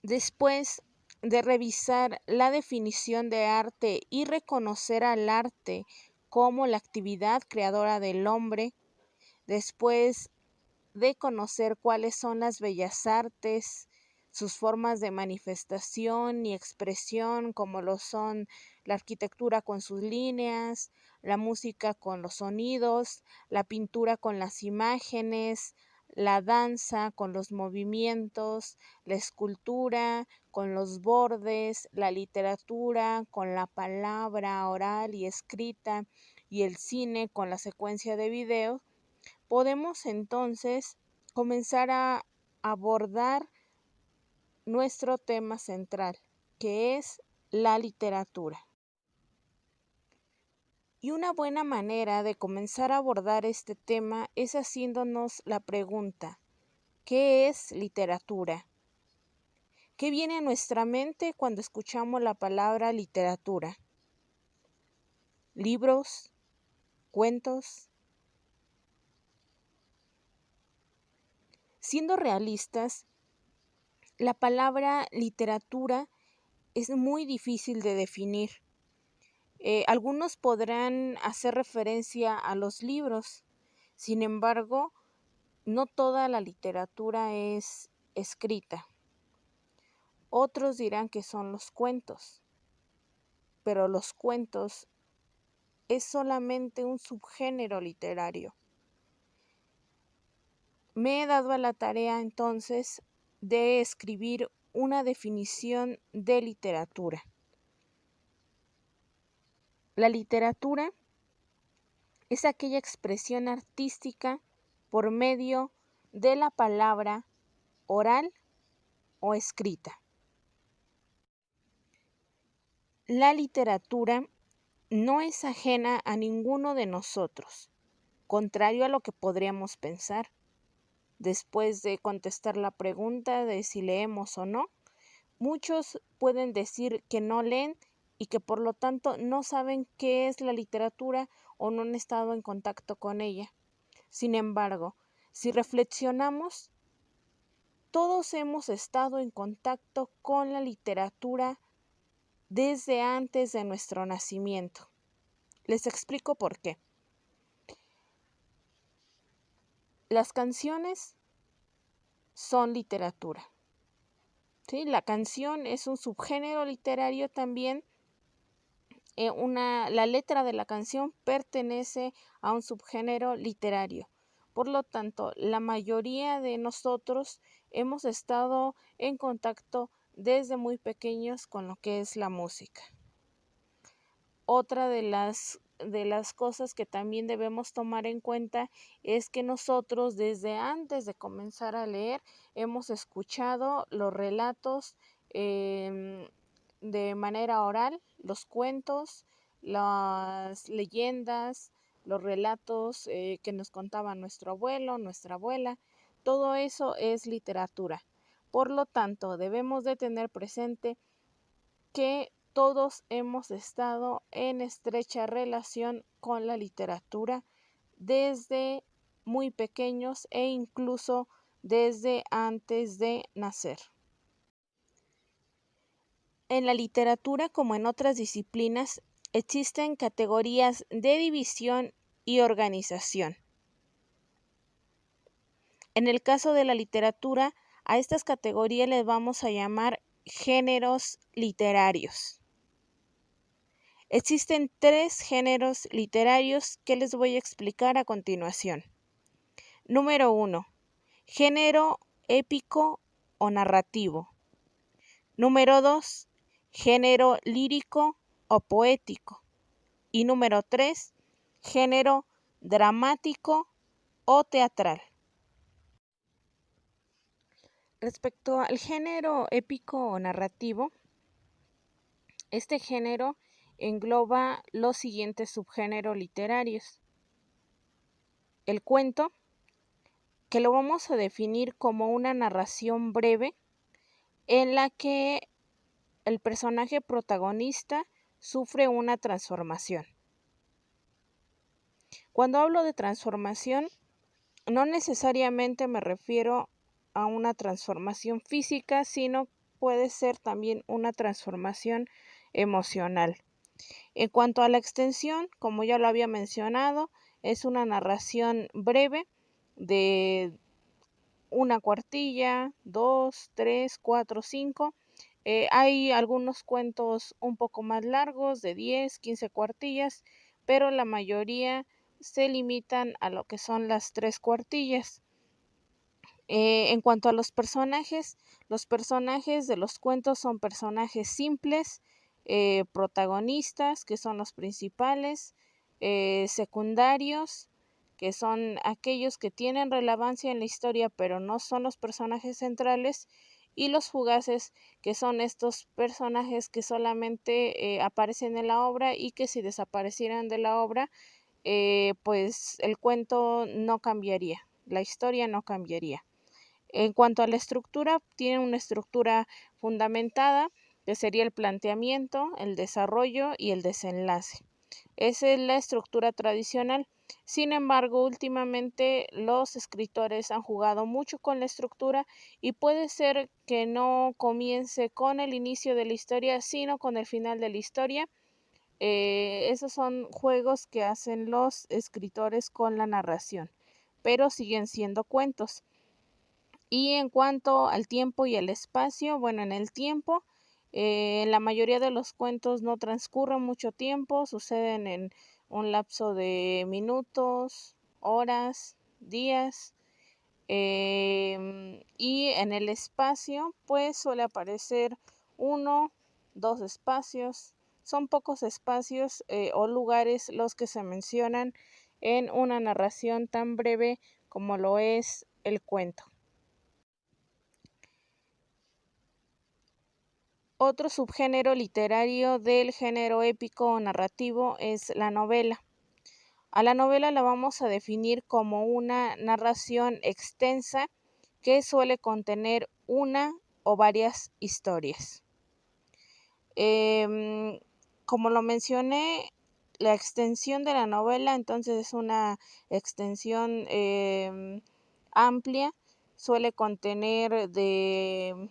Después de revisar la definición de arte y reconocer al arte como la actividad creadora del hombre, después de conocer cuáles son las bellas artes, sus formas de manifestación y expresión, como lo son la arquitectura con sus líneas, la música con los sonidos, la pintura con las imágenes, la danza con los movimientos, la escultura con los bordes, la literatura con la palabra oral y escrita, y el cine con la secuencia de videos, podemos entonces comenzar a abordar nuestro tema central, que es la literatura. Y una buena manera de comenzar a abordar este tema es haciéndonos la pregunta: ¿qué es literatura? ¿Qué viene a nuestra mente cuando escuchamos la palabra literatura? ¿Libros? ¿Cuentos? Siendo realistas, la palabra literatura es muy difícil de definir. Algunos podrán hacer referencia a los libros, sin embargo, no toda la literatura es escrita. Otros dirán que son los cuentos, pero los cuentos es solamente un subgénero literario. Me he dado a la tarea entonces de escribir una definición de literatura. La literatura es aquella expresión artística por medio de la palabra oral o escrita. La literatura no es ajena a ninguno de nosotros, contrario a lo que podríamos pensar. Después de contestar la pregunta de si leemos o no, muchos pueden decir que no leen y que por lo tanto no saben qué es la literatura o no han estado en contacto con ella. Sin embargo, si reflexionamos, todos hemos estado en contacto con la literatura desde antes de nuestro nacimiento. Les explico por qué. Las canciones son literatura. ¿Sí? La canción es un subgénero literario también. La letra de la canción pertenece a un subgénero literario. Por lo tanto, la mayoría de nosotros hemos estado en contacto desde muy pequeños con lo que es la música. Otra de las cosas que también debemos tomar en cuenta es que nosotros desde antes de comenzar a leer hemos escuchado los relatos de manera oral, los cuentos, las leyendas, los relatos que nos contaba nuestro abuelo, nuestra abuela. Todo eso es literatura. Por lo tanto, debemos de tener presente que todos hemos estado en estrecha relación con la literatura desde muy pequeños e incluso desde antes de nacer. En la literatura, como en otras disciplinas, existen categorías de división y organización. En el caso de la literatura, a estas categorías les vamos a llamar géneros literarios. Existen 3 géneros literarios que les voy a explicar a continuación. Número 1. Género épico o narrativo. Número 2. Género lírico o poético. Y número 3. Género dramático o teatral. Respecto al género épico o narrativo, este género engloba los siguientes subgéneros literarios. El cuento, que lo vamos a definir como una narración breve en la que el personaje protagonista sufre una transformación. Cuando hablo de transformación, no necesariamente me refiero a una transformación física, sino puede ser también una transformación emocional. En cuanto a la extensión, como ya lo había mencionado, es una narración breve de una cuartilla, dos, tres, cuatro, cinco. Hay algunos cuentos un poco más largos, de 10, 15 cuartillas, pero la mayoría se limitan a lo que son las tres cuartillas. En cuanto a los personajes de los cuentos son personajes simples, protagonistas, que son los principales, secundarios, que son aquellos que tienen relevancia en la historia pero no son los personajes centrales, y los fugaces, que son estos personajes que solamente aparecen en la obra y que si desaparecieran de la obra, pues el cuento no cambiaría, la historia no cambiaría. En cuanto a la estructura, tiene una estructura fundamentada, que sería el planteamiento, el desarrollo y el desenlace. Esa es la estructura tradicional. Sin embargo, últimamente los escritores han jugado mucho con la estructura y puede ser que no comience con el inicio de la historia, sino con el final de la historia. Esos son juegos que hacen los escritores con la narración, pero siguen siendo cuentos. Y en cuanto al tiempo y el espacio, bueno, en el tiempo, la mayoría de los cuentos no transcurren mucho tiempo, suceden en un lapso de minutos, horas, días. Y en el espacio, pues suele aparecer uno, dos espacios. Son pocos espacios o lugares los que se mencionan en una narración tan breve como lo es el cuento. Otro subgénero literario del género épico o narrativo es la novela. A la novela la vamos a definir como una narración extensa que suele contener una o varias historias. Como lo mencioné, la extensión de la novela entonces es una extensión amplia, suele contener de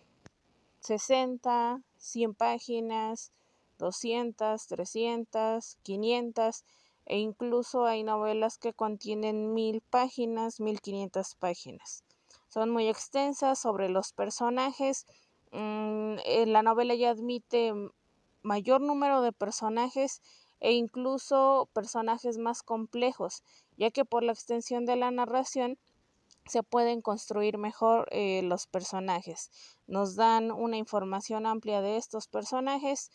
60, 100 páginas, 200, 300, 500, e incluso hay novelas que contienen 1000 páginas, 1500 páginas. Son muy extensas sobre los personajes. La novela ya admite mayor número de personajes e incluso personajes más complejos, ya que por la extensión de la narración se pueden construir mejor los personajes. Nos dan una información amplia de estos personajes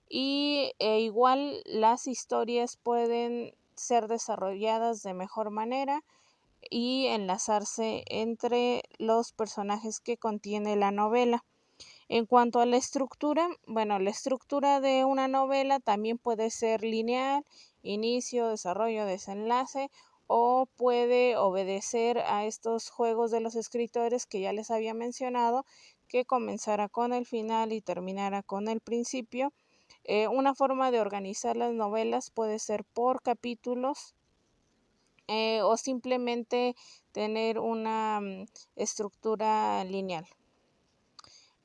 y igual las historias pueden ser desarrolladas de mejor manera y enlazarse entre los personajes que contiene la novela. En cuanto a la estructura, bueno, la estructura de una novela también puede ser lineal, inicio, desarrollo, desenlace, o puede obedecer a estos juegos de los escritores que ya les había mencionado, que comenzara con el final y terminara con el principio. Una forma de organizar las novelas puede ser por capítulos o simplemente tener una estructura lineal.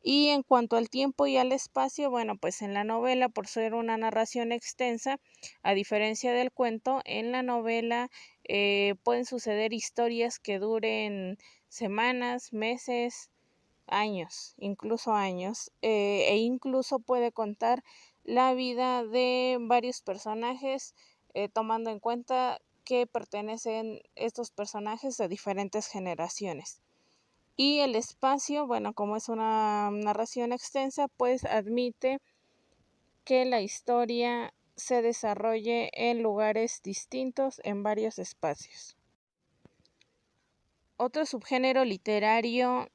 Y en cuanto al tiempo y al espacio, bueno, pues en la novela, por ser una narración extensa, a diferencia del cuento, en la novela pueden suceder historias que duren semanas, meses, años, e incluso puede contar la vida de varios personajes, tomando en cuenta que pertenecen estos personajes a diferentes generaciones. Y el espacio, bueno, como es una narración extensa, pues admite que la historia se desarrolle en lugares distintos en varios espacios. Otro subgénero literario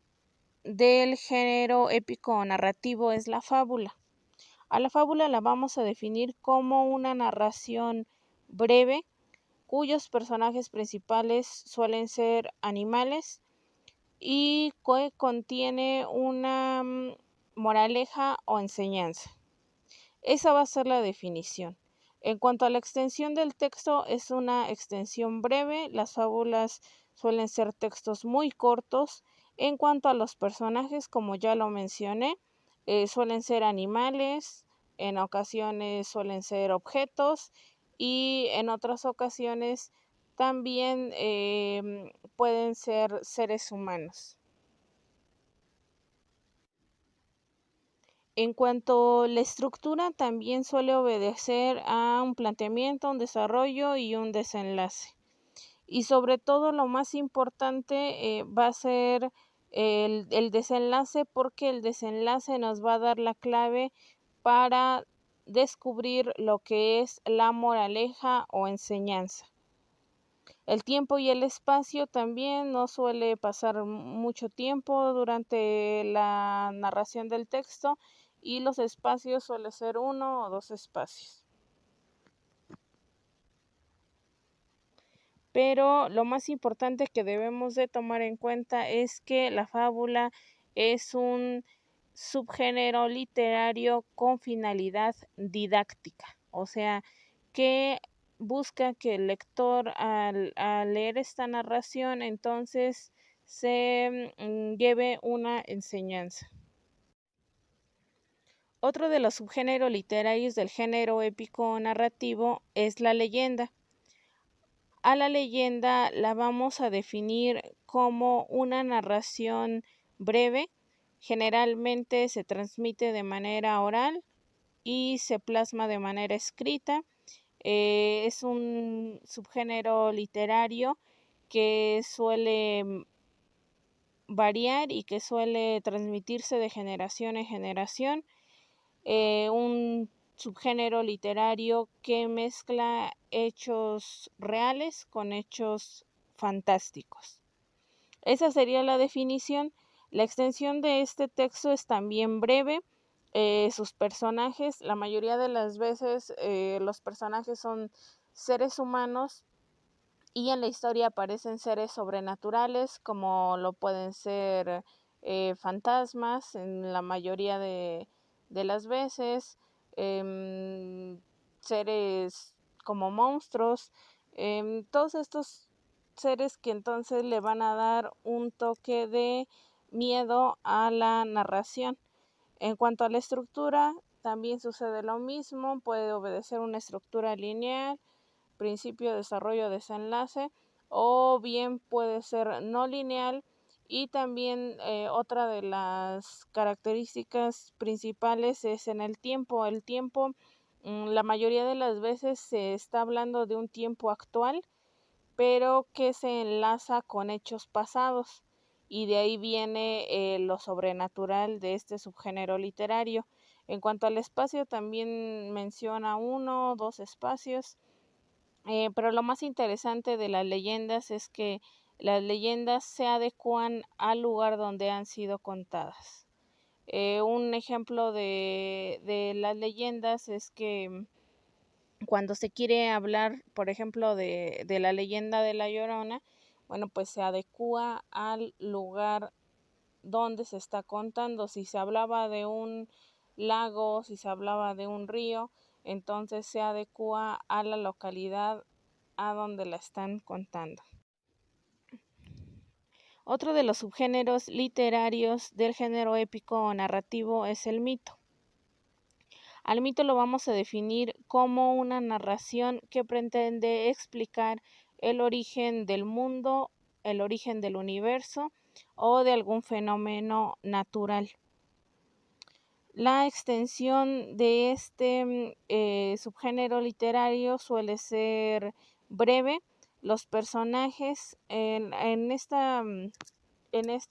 del género épico o narrativo es la fábula. A la fábula la vamos a definir como una narración breve cuyos personajes principales suelen ser animales y que contiene una moraleja o enseñanza. Esa va a ser la definición. En cuanto a la extensión del texto, es una extensión breve. Las fábulas suelen ser textos muy cortos. En cuanto a los personajes, como ya lo mencioné, suelen ser animales, en ocasiones suelen ser objetos y en otras ocasiones también pueden ser seres humanos. En cuanto a la estructura, también suele obedecer a un planteamiento, un desarrollo y un desenlace. Y sobre todo lo más importante va a ser el desenlace, porque el desenlace nos va a dar la clave para descubrir lo que es la moraleja o enseñanza. El tiempo y el espacio también no suele pasar mucho tiempo durante la narración del texto, y los espacios suele ser 1 o 2 espacios. Pero lo más importante que debemos de tomar en cuenta es que la fábula es un subgénero literario con finalidad didáctica, o sea, que busca que el lector al leer esta narración entonces se lleve una enseñanza. Otro de los subgéneros literarios del género épico narrativo es la leyenda. A la leyenda la vamos a definir como una narración breve, generalmente se transmite de manera oral y se plasma de manera escrita. Es un subgénero literario que suele variar y que suele transmitirse de generación en generación. Un subgénero literario que mezcla hechos reales con hechos fantásticos. Esa sería la definición. La extensión de este texto es también breve. Sus personajes, la mayoría de las veces los personajes son seres humanos, y en la historia aparecen seres sobrenaturales, como lo pueden ser fantasmas en la mayoría de las veces, seres como monstruos, todos estos seres que entonces le van a dar un toque de miedo a la narración. En cuanto a la estructura, también sucede lo mismo, puede obedecer una estructura lineal, principio, desarrollo, desenlace, o bien puede ser no lineal. Y también otra de las características principales es en el tiempo. El tiempo, la mayoría de las veces se está hablando de un tiempo actual, pero que se enlaza con hechos pasados, y de ahí viene lo sobrenatural de este subgénero literario. En cuanto al espacio, también menciona 1 o 2 espacios. Pero lo más interesante de las leyendas es que las leyendas se adecuan al lugar donde han sido contadas. Un ejemplo de las leyendas es que cuando se quiere hablar, por ejemplo, de la leyenda de La Llorona, bueno, pues se adecua al lugar donde se está contando. Si se hablaba de un lago, si se hablaba de un río, entonces se adecua a la localidad a donde la están contando. Otro de los subgéneros literarios del género épico o narrativo es el mito. Al mito lo vamos a definir como una narración que pretende explicar el origen del mundo, el origen del universo o de algún fenómeno natural. La extensión de este subgénero literario suele ser breve. Los personajes en esta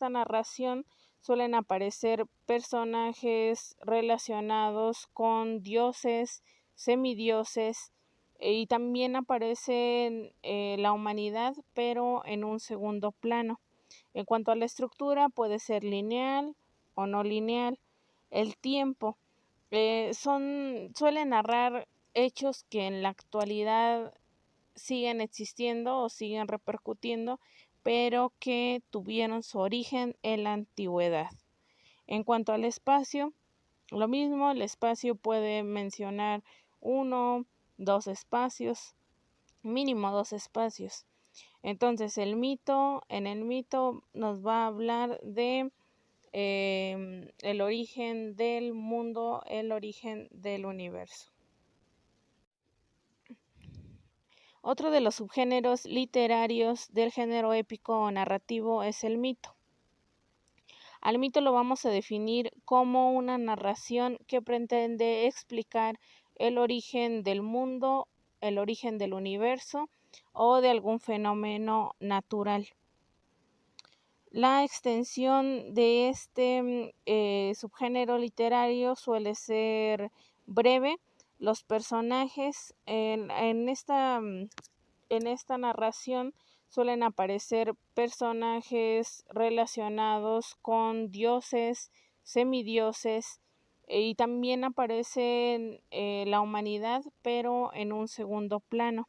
narración suelen aparecer personajes relacionados con dioses, semidioses, y también aparece la humanidad, pero en un segundo plano. En cuanto a la estructura, puede ser lineal o no lineal. El tiempo suele narrar hechos que en la actualidad siguen existiendo o siguen repercutiendo, pero que tuvieron su origen en la antigüedad. En cuanto al espacio, lo mismo, el espacio puede mencionar 1, 2 espacios, mínimo 2 espacios. Entonces en el mito nos va a hablar de el origen del mundo, el origen del universo. Otro de los subgéneros literarios del género épico o narrativo es el mito. Al mito lo vamos a definir como una narración que pretende explicar el origen del mundo, el origen del universo o de algún fenómeno natural. La extensión de este subgénero literario suele ser breve. Los personajes en esta narración suelen aparecer personajes relacionados con dioses, semidioses, y también aparece la humanidad, pero en un segundo plano.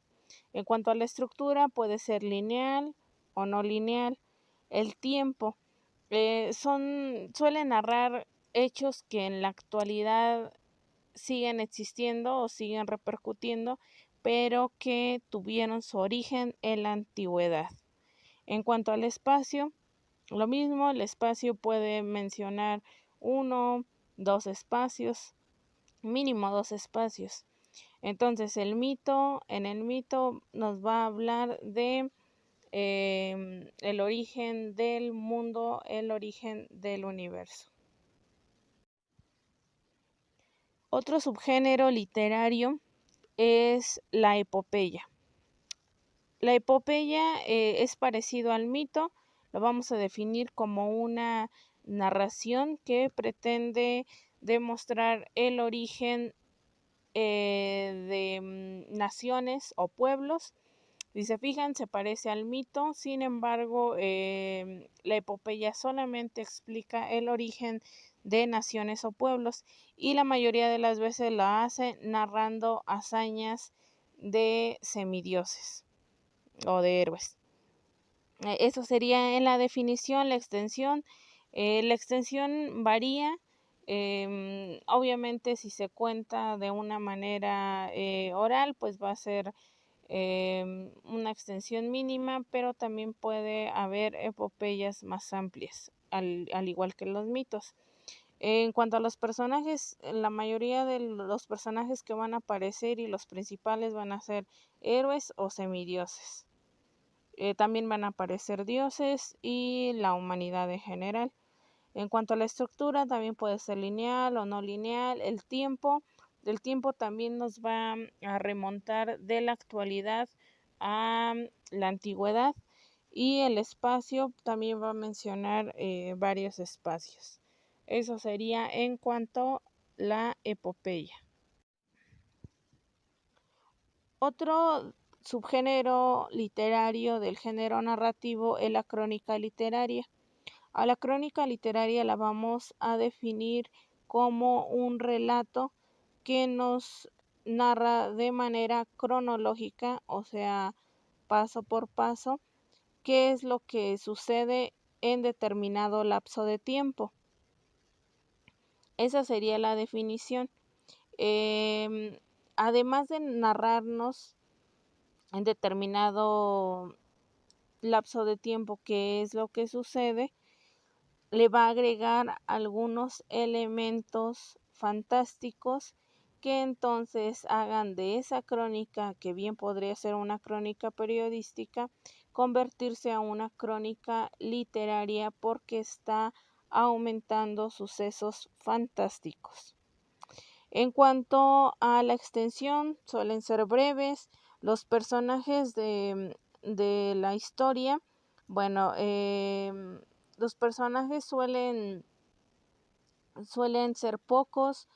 En cuanto a la estructura, puede ser lineal o no lineal. El tiempo suele narrar hechos que en la actualidad siguen existiendo o siguen repercutiendo, pero que tuvieron su origen en la antigüedad. En cuanto al espacio, lo mismo, el espacio puede mencionar uno, dos espacios, mínimo dos espacios. Entonces, en el mito nos va a hablar de el origen del mundo, el origen del universo. Otro subgénero literario es la epopeya. La epopeya es parecido al mito, lo vamos a definir como una narración que pretende demostrar el origen de naciones o pueblos. Si se fijan, se parece al mito, sin embargo, la epopeya solamente explica el origen de naciones o pueblos y la mayoría de las veces la hace narrando hazañas de semidioses o de héroes. Eso sería en la definición, la extensión. La extensión varía. Obviamente, si se cuenta de una manera oral, pues va a ser una extensión mínima, pero también puede haber epopeyas más amplias, al igual que los mitos. En cuanto a los personajes, la mayoría de los personajes que van a aparecer y los principales van a ser héroes o semidioses. También van a aparecer dioses y la humanidad en general. En cuanto a la estructura, también puede ser lineal o no lineal. El tiempo también nos va a remontar de la actualidad a la antigüedad, y el espacio también va a mencionar varios espacios. Eso sería en cuanto a la epopeya. Otro subgénero literario del género narrativo es la crónica literaria. A la crónica literaria la vamos a definir como un relato que nos narra de manera cronológica, o sea, paso por paso, qué es lo que sucede en determinado lapso de tiempo. Esa sería la definición. Además de narrarnos en determinado lapso de tiempo qué es lo que sucede, le va a agregar algunos elementos fantásticos que entonces hagan de esa crónica, que bien podría ser una crónica periodística, convertirse a una crónica literaria porque está aumentando sucesos fantásticos. En cuanto a la extensión, suelen ser breves. Los personajes de la historia, bueno, los personajes suelen ser pocos,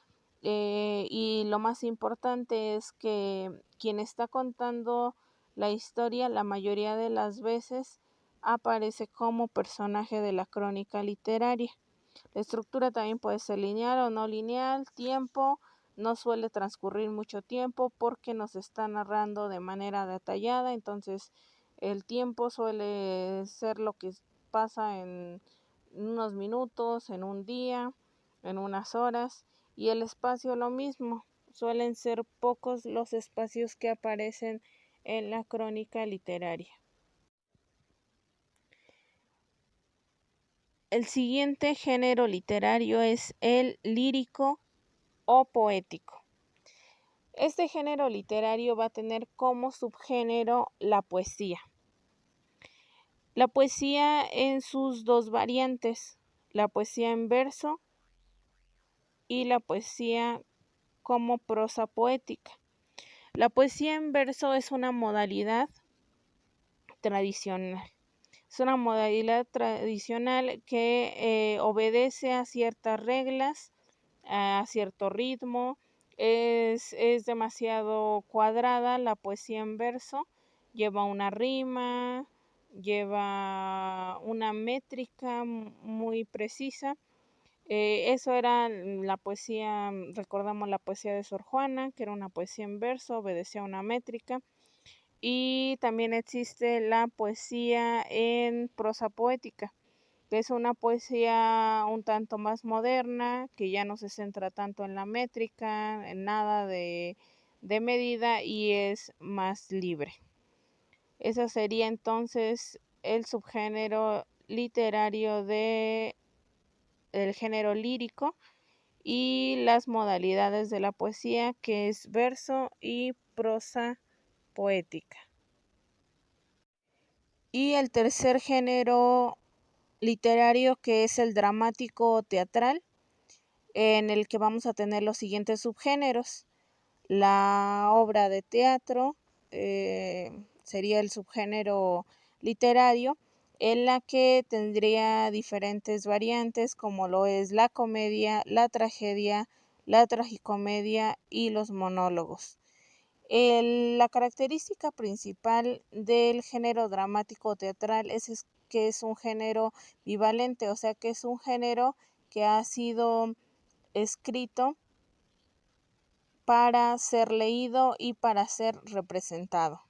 y lo más importante es que quien está contando la historia la mayoría de las veces aparece como personaje de la crónica literaria. La estructura también puede ser lineal o no lineal. Tiempo, no suele transcurrir mucho tiempo porque nos está narrando de manera detallada, entonces el tiempo suele ser lo que pasa en unos minutos, en un día, en unas horas, y el espacio lo mismo. Suelen ser pocos los espacios que aparecen en la crónica literaria. El siguiente género literario es el lírico o poético. Este género literario va a tener como subgénero la poesía. La poesía en sus dos variantes, la poesía en verso y la poesía como prosa poética. La poesía en verso es una modalidad tradicional. Es una modalidad tradicional que obedece a ciertas reglas, a cierto ritmo. Es demasiado cuadrada la poesía en verso. Lleva una rima, lleva una métrica muy precisa. Eso era la poesía, recordamos la poesía de Sor Juana, que era una poesía en verso, obedecía a una métrica. Y también existe la poesía en prosa poética, que es una poesía un tanto más moderna, que ya no se centra tanto en la métrica, en nada de medida y es más libre. Ese sería entonces el subgénero literario del género lírico y las modalidades de la poesía, que es verso y prosa poética. Y el tercer género literario, que es el dramático teatral, en el que vamos a tener los siguientes subgéneros. La obra de teatro sería el subgénero literario, en la que tendría diferentes variantes como lo es la comedia, la tragedia, la tragicomedia y los monólogos. La característica principal del género dramático teatral es que es un género bivalente, o sea que es un género que ha sido escrito para ser leído y para ser representado.